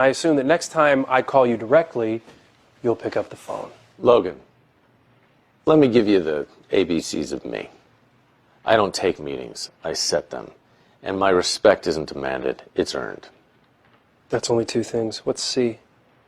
I assume that next time I call you directly, you'll pick up the phone. Logan, let me give you the ABCs of me. I don't take meetings, I set them. And my respect isn't demanded, it's earned. That's only two things. What's C?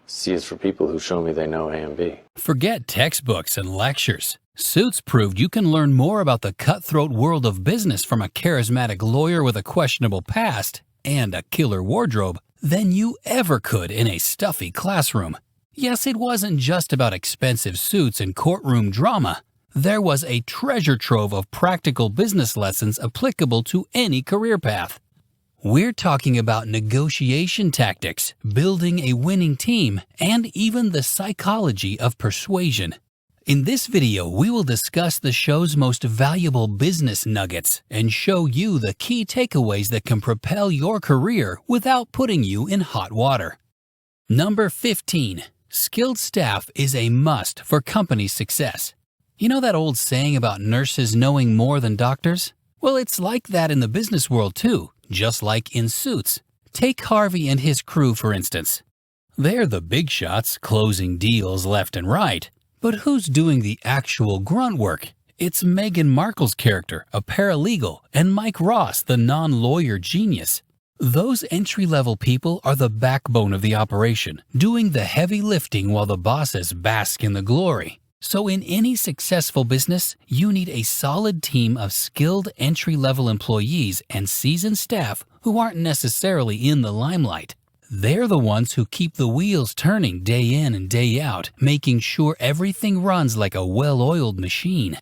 C is for people who show me they know A and B. Forget textbooks and lectures. Suits proved you can learn more about the cutthroat world of business from a charismatic lawyer with a questionable past and a killer wardrobe than you ever could in a stuffy classroom. Yes, it wasn't just about expensive suits and courtroom drama. There was a treasure trove of practical business lessons applicable to any career path. We're talking about negotiation tactics, building a winning team, and even the psychology of persuasion. In this video, we will discuss the show's most valuable business nuggets and show you the key takeaways that can propel your career without putting you in hot water. Number 15. Skilled staff is a must for company success. You know that old saying about nurses knowing more than doctors? Well, it's like that in the business world too, just like in Suits. Take Harvey and his crew, for instance. They're the big shots, closing deals left and right. But who's doing the actual grunt work? It's Meghan Markle's character, a paralegal, and Mike Ross, the non-lawyer genius. Those entry-level people are the backbone of the operation, doing the heavy lifting while the bosses bask in the glory. So in any successful business, you need a solid team of skilled entry-level employees and seasoned staff who aren't necessarily in the limelight. They're the ones who keep the wheels turning day in and day out, making sure everything runs like a well-oiled machine.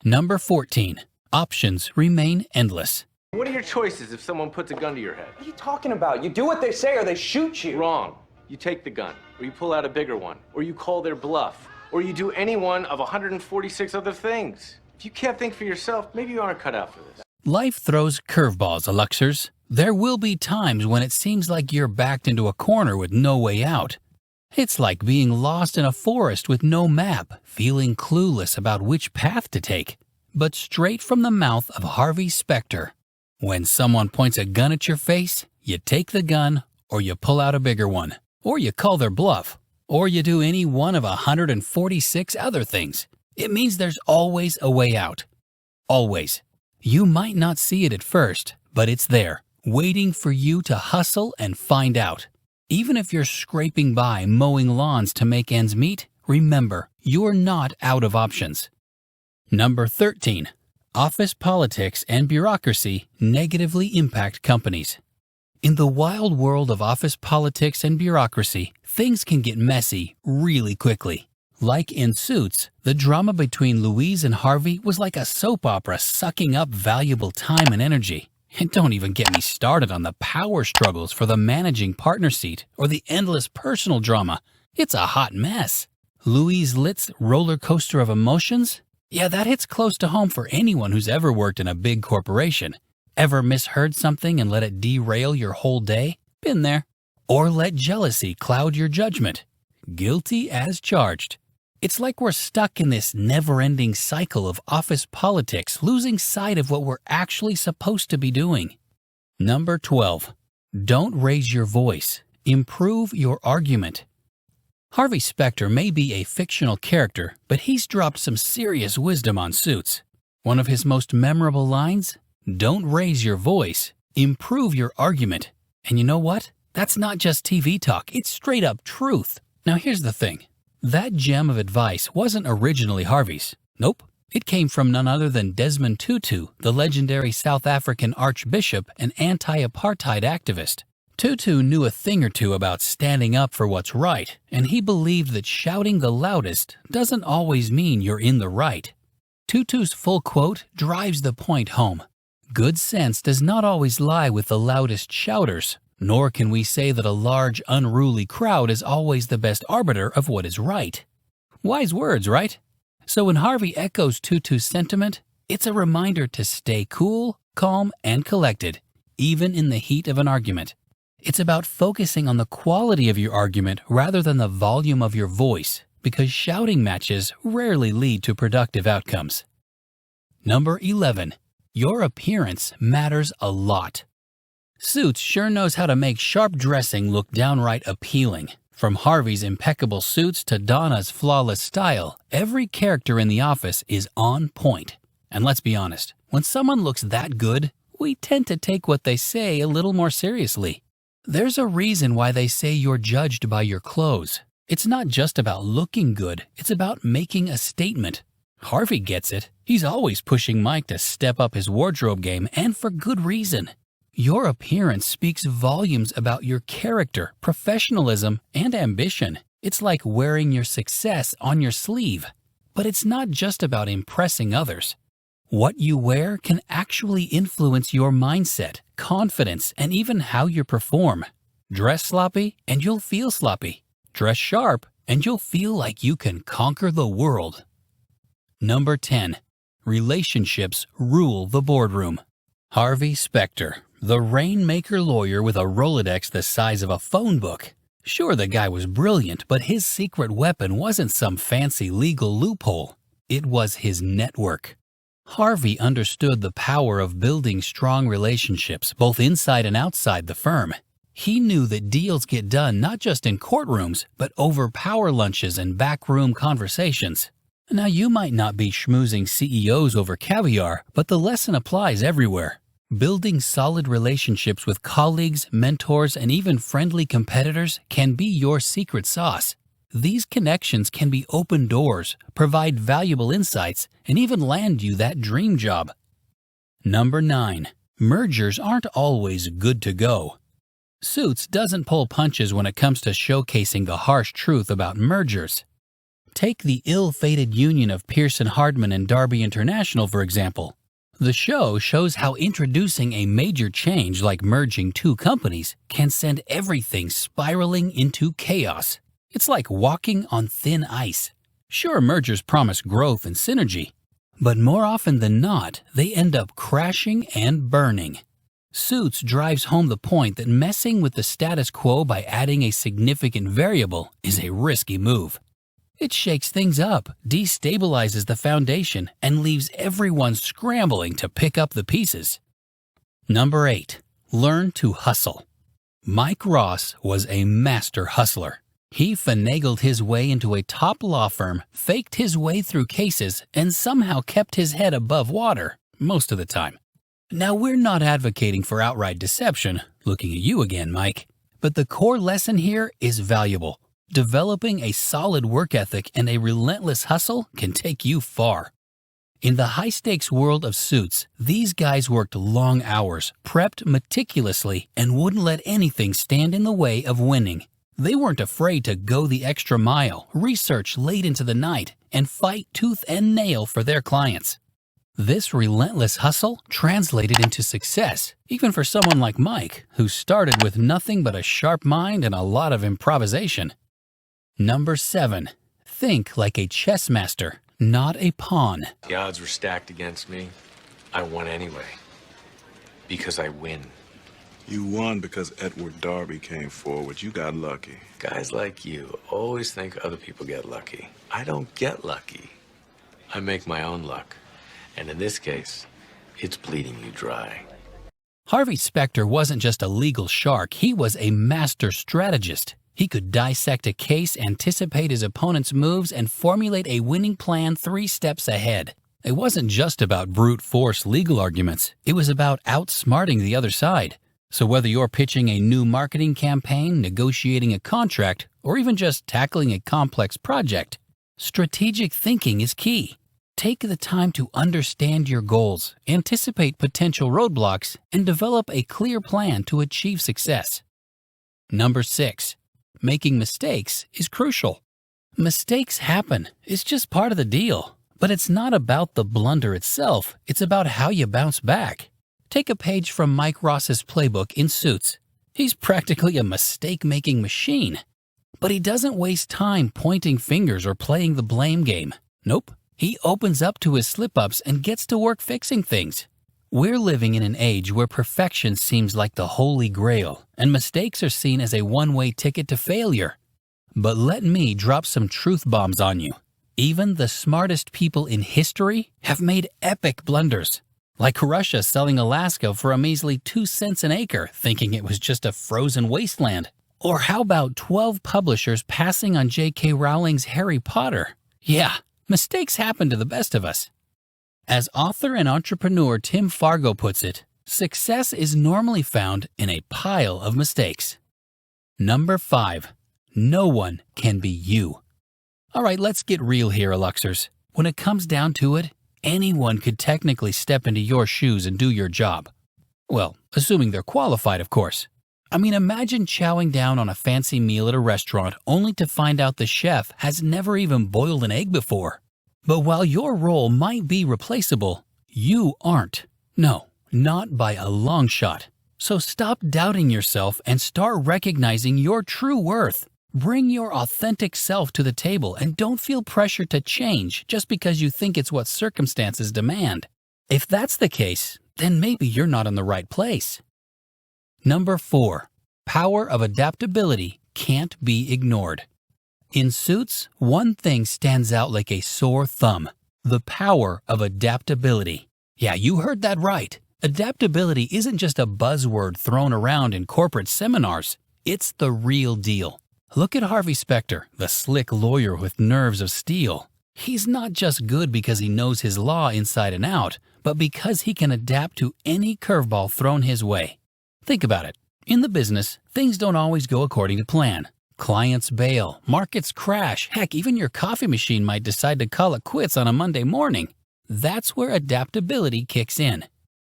Number 14. Options remain endless. What are your choices if someone puts a gun to your head? What are you talking about? You do what they say or they shoot you. Wrong. You take the gun, or you pull out a bigger one, or you call their bluff, or you do any one of 146 other things. If you can't think for yourself, maybe you aren't cut out for this. Life throws curveballs, Aluxers. There will be times when it seems like you're backed into a corner with no way out. It's like being lost in a forest with no map, feeling clueless about which path to take. But straight from the mouth of Harvey Specter, when someone points a gun at your face, you take the gun, or you pull out a bigger one, or you call their bluff, or you do any one of 146 other things. It means there's always a way out. Always. You might not see it at first, but it's there, waiting for you to hustle and find out. Even if you're scraping by mowing lawns to make ends meet, remember, you're not out of options. Number 13. Office politics and bureaucracy negatively impact companies. In the wild world of office politics and bureaucracy, things can get messy really quickly. Like in Suits, the drama between Louise and Harvey was like a soap opera sucking up valuable time and energy. And don't even get me started on the power struggles for the managing partner seat or the endless personal drama. It's a hot mess. Louise Litt's roller coaster of emotions? Yeah, that hits close to home for anyone who's ever worked in a big corporation. Ever misheard something and let it derail your whole day? Been there. Or let jealousy cloud your judgment? Guilty as charged. It's like we're stuck in this never-ending cycle of office politics, losing sight of what we're actually supposed to be doing. Number 12. Don't raise your voice. Improve your argument. Harvey Specter may be a fictional character, but he's dropped some serious wisdom on Suits. One of his most memorable lines? Don't raise your voice. Improve your argument. And you know what? That's not just TV talk, it's straight up truth. Now here's the thing. That gem of advice wasn't originally Harvey's. Nope. It came from none other than Desmond Tutu, the legendary South African archbishop and anti-apartheid activist. Tutu knew a thing or two about standing up for what's right, and he believed that shouting the loudest doesn't always mean you're in the right. Tutu's full quote drives the point home. Good sense does not always lie with the loudest shouters. Nor can we say that a large, unruly crowd is always the best arbiter of what is right. Wise words, right? So when Harvey echoes Tutu's sentiment, it's a reminder to stay cool, calm, and collected, even in the heat of an argument. It's about focusing on the quality of your argument rather than the volume of your voice, because shouting matches rarely lead to productive outcomes. Number 11. Your appearance matters a lot. Suits sure knows how to make sharp dressing look downright appealing. From Harvey's impeccable suits to Donna's flawless style, every character in the office is on point. And let's be honest, when someone looks that good, we tend to take what they say a little more seriously. There's a reason why they say you're judged by your clothes. It's not just about looking good, it's about making a statement. Harvey gets it. He's always pushing Mike to step up his wardrobe game, and for good reason. Your appearance speaks volumes about your character, professionalism, and ambition. It's like wearing your success on your sleeve. But it's not just about impressing others. What you wear can actually influence your mindset, confidence, and even how you perform. Dress sloppy, and you'll feel sloppy. Dress sharp, and you'll feel like you can conquer the world. Number 10. Relationships rule the boardroom. Harvey Specter, the rainmaker lawyer with a Rolodex the size of a phone book. Sure, the guy was brilliant, but his secret weapon wasn't some fancy legal loophole. It was his network. Harvey understood the power of building strong relationships both inside and outside the firm. He knew that deals get done not just in courtrooms, but over power lunches and backroom conversations. Now, you might not be schmoozing CEOs over caviar, but the lesson applies everywhere. Building solid relationships with colleagues, mentors, and even friendly competitors can be your secret sauce. These connections can be open doors, provide valuable insights, and even land you that dream job. Number 9. Mergers aren't always good to go. Suits doesn't pull punches when it comes to showcasing the harsh truth about mergers. Take the ill-fated union of Pearson Hardman and Darby International, for example. The show shows how introducing a major change like merging two companies can send everything spiraling into chaos. It's like walking on thin ice. Sure, mergers promise growth and synergy, but more often than not, they end up crashing and burning. Suits drives home the point that messing with the status quo by adding a significant variable is a risky move. It shakes things up, destabilizes the foundation, and leaves everyone scrambling to pick up the pieces. Number 8. Learn to hustle. Mike Ross was a master hustler. He finagled his way into a top law firm, faked his way through cases, and somehow kept his head above water most of the time. Now, we're not advocating for outright deception, looking at you again, Mike, but the core lesson here is valuable. Developing a solid work ethic and a relentless hustle can take you far. In the high-stakes world of suits, these guys worked long hours, prepped meticulously, and wouldn't let anything stand in the way of winning. They weren't afraid to go the extra mile, research late into the night, and fight tooth and nail for their clients. This relentless hustle translated into success, even for someone like Mike, who started with nothing but a sharp mind and a lot of improvisation. Number 7. Think like a chess master, not a pawn. The odds were stacked against me. I won anyway. Because I win. You won because Edward Darby came forward. You got lucky. Guys like you always think other people get lucky. I don't get lucky. I make my own luck. And in this case, it's bleeding you dry. Harvey Specter wasn't just a legal shark, he was a master strategist. He could dissect a case, anticipate his opponent's moves, and formulate a winning plan 3 steps ahead. It wasn't just about brute force legal arguments. It was about outsmarting the other side. So whether you're pitching a new marketing campaign, negotiating a contract, or even just tackling a complex project, strategic thinking is key. Take the time to understand your goals, anticipate potential roadblocks, and develop a clear plan to achieve success. Number 6. Making mistakes is crucial. Mistakes happen. It's just part of the deal. But it's not about the blunder itself. It's about how you bounce back. Take a page from Mike Ross's playbook in Suits. He's practically a mistake-making machine. But he doesn't waste time pointing fingers or playing the blame game. Nope. He opens up to his slip-ups and gets to work fixing things. We're living in an age where perfection seems like the holy grail, and mistakes are seen as a one-way ticket to failure. But let me drop some truth bombs on you. Even the smartest people in history have made epic blunders. Like Russia selling Alaska for a measly 2 cents an acre, thinking it was just a frozen wasteland. Or how about 12 publishers passing on J.K. Rowling's Harry Potter? Yeah, mistakes happen to the best of us. As author and entrepreneur Tim Fargo puts it, success is normally found in a pile of mistakes. Number 5. No one can be you. All right, let's get real here, Aluxers. When it comes down to it, anyone could technically step into your shoes and do your job. Well, assuming they're qualified, of course. I mean, imagine chowing down on a fancy meal at a restaurant only to find out the chef has never even boiled an egg before. But while your role might be replaceable, you aren't. No, not by a long shot. So stop doubting yourself and start recognizing your true worth. Bring your authentic self to the table and don't feel pressure to change just because you think it's what circumstances demand. If that's the case, then maybe you're not in the right place. Number 4. Power of adaptability can't be ignored. In Suits, one thing stands out like a sore thumb: the power of adaptability. Yeah, you heard that right. Adaptability isn't just a buzzword thrown around in corporate seminars. It's the real deal. Look at Harvey Specter, the slick lawyer with nerves of steel. He's not just good because he knows his law inside and out, but because he can adapt to any curveball thrown his way. Think about it. In the business, things don't always go according to plan. Clients bail, markets crash, heck, even your coffee machine might decide to call it quits on a Monday morning. That's where adaptability kicks in.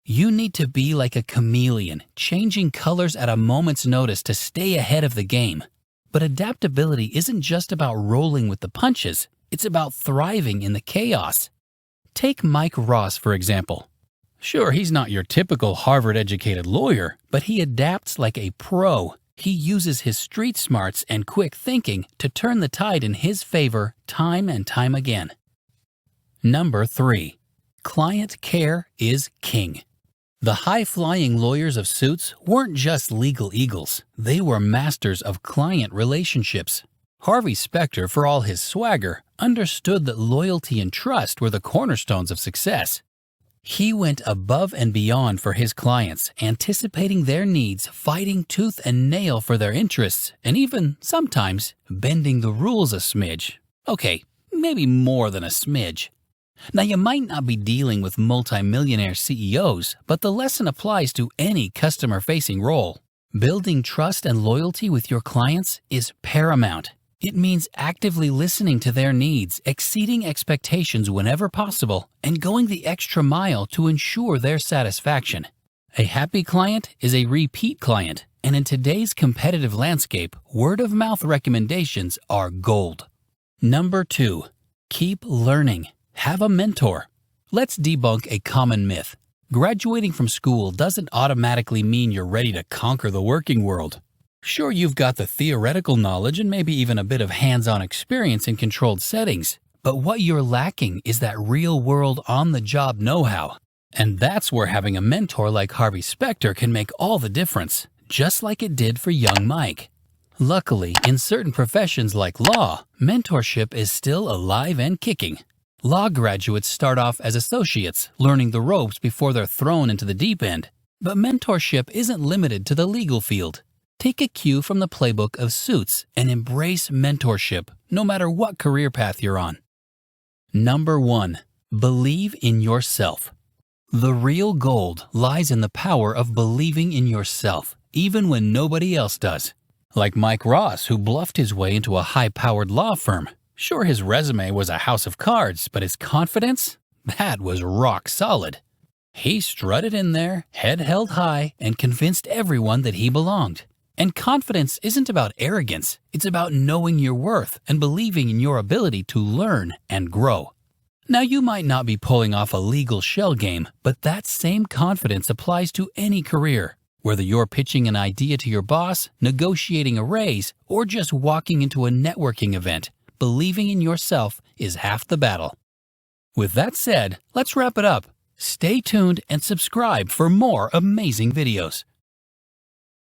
You need to be like a chameleon, changing colors at a moment's notice to stay ahead of the game. But adaptability isn't just about rolling with the punches, it's about thriving in the chaos. Take Mike Ross, for example. Sure, he's not your typical Harvard-educated lawyer, but he adapts like a pro. He uses his street smarts and quick thinking to turn the tide in his favor time and time again. Number 3. Client care is king. The high-flying lawyers of Suits weren't just legal eagles. They were masters of client relationships. Harvey Specter, for all his swagger, understood that loyalty and trust were the cornerstones of success. He went above and beyond for his clients, anticipating their needs, fighting tooth and nail for their interests, and even, sometimes, bending the rules a smidge. Okay, maybe more than a smidge. Now, you might not be dealing with multimillionaire CEOs, but the lesson applies to any customer-facing role. Building trust and loyalty with your clients is paramount. It means actively listening to their needs, exceeding expectations whenever possible, and going the extra mile to ensure their satisfaction. A happy client is a repeat client, and in today's competitive landscape, word-of-mouth recommendations are gold. Number 2. Keep learning. Have a mentor. Let's debunk a common myth. Graduating from school doesn't automatically mean you're ready to conquer the working world. Sure, you've got the theoretical knowledge and maybe even a bit of hands-on experience in controlled settings, but what you're lacking is that real-world on-the-job know-how. And that's where having a mentor like Harvey Specter can make all the difference, just like it did for young Mike. Luckily, in certain professions like law, mentorship is still alive and kicking. Law graduates start off as associates, learning the ropes before they're thrown into the deep end. But mentorship isn't limited to the legal field. Take a cue from the playbook of Suits and embrace mentorship, no matter what career path you're on. Number 1. Believe in yourself. The real gold lies in the power of believing in yourself, even when nobody else does. Like Mike Ross, who bluffed his way into a high-powered law firm. Sure, his resume was a house of cards, but his confidence? That was rock solid. He strutted in there, head held high, and convinced everyone that he belonged. And confidence isn't about arrogance, it's about knowing your worth and believing in your ability to learn and grow. Now, you might not be pulling off a legal shell game, but that same confidence applies to any career. Whether you're pitching an idea to your boss, negotiating a raise, or just walking into a networking event, believing in yourself is half the battle. With that said, let's wrap it up. Stay tuned and subscribe for more amazing videos.